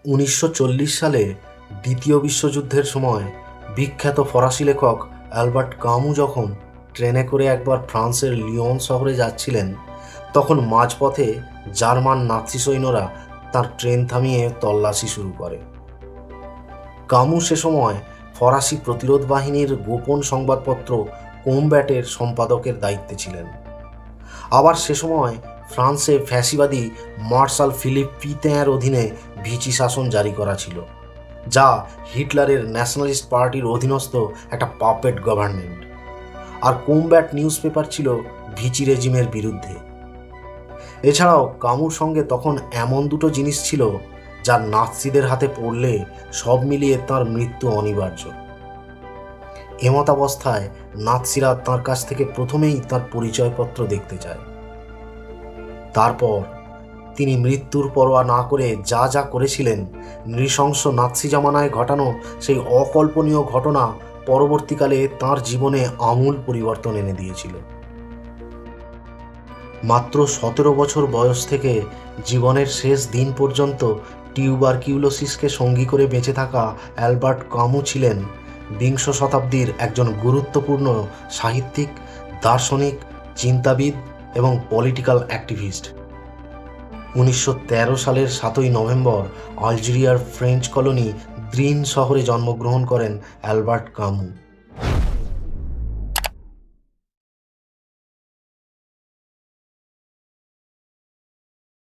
1940 সালে দ্বিতীয় বিশ্বযুদ্ধের সময় বিখ্যাত ফরাসি লেখক অ্যালবার্ট কামু যখন ট্রেনে করে একবার ফ্রান্সের লিওন শহরে যাচ্ছিলেন, তখন মাঝপথে জার্মান নাৎসি সৈন্যরা তার ট্রেন থামিয়ে তল্লাশি শুরু করে। কামু সে সময় ফরাসি প্রতিরোধ বাহিনীর গোপন সংবাদপত্র কোমব্যাটের সম্পাদকের দায়িত্বে ছিলেন। আবার সে সময় ফ্রান্সে ফ্যাসিবাদী মার্শাল ফিলিপ পিতেঁর অধীনে ভিচি শাসন জারি করা ছিল, যা হিটলারের ন্যাশনালিস্ট পার্টির অধীনস্থ একটা পাপেট গভর্নমেন্ট। আর কোমব্যাট নিউজ পেপার ছিল ভিচি রেজিমের বিরুদ্ধে। এছাড়াও কামুর সঙ্গে তখন এমন দুটো জিনিস ছিল যা নাৎসিদের হাতে পড়লে সব মিলিয়ে তাঁর মৃত্যু অনিবার্য। এমতাবস্থায় নাৎসিরা তাঁর কাছ থেকে প্রথমেই তাঁর পরিচয়পত্র দেখতে চায়। তারপর তিনি মৃত্যুর পরোয়া না করে যা যা করেছিলেন, নৃশংস নাৎসি জামানায় ঘটানো সেই অকল্পনীয় ঘটনা পরবর্তীকালে তাঁর জীবনে আমূল পরিবর্তন এনে দিয়েছিল। মাত্র 17 বছর বয়স থেকে জীবনের শেষ দিন পর্যন্ত টিউবারকিউলোসিসকে সঙ্গী করে বেঁচে থাকা অ্যালবার্ট কামু ছিলেন বিংশ শতাব্দীর একজন গুরুত্বপূর্ণ সাহিত্যিক, দার্শনিক, চিন্তাবিদ এবং পলিটিক্যাল অ্যাক্টিভিস্ট। 1913 সালের 7ই নভেম্বর আলজেরিয়ার ফ্রেঞ্চ কলোনি দ্রিন শহরে জন্মগ্রহণ করেন অ্যালবার্ট কামু।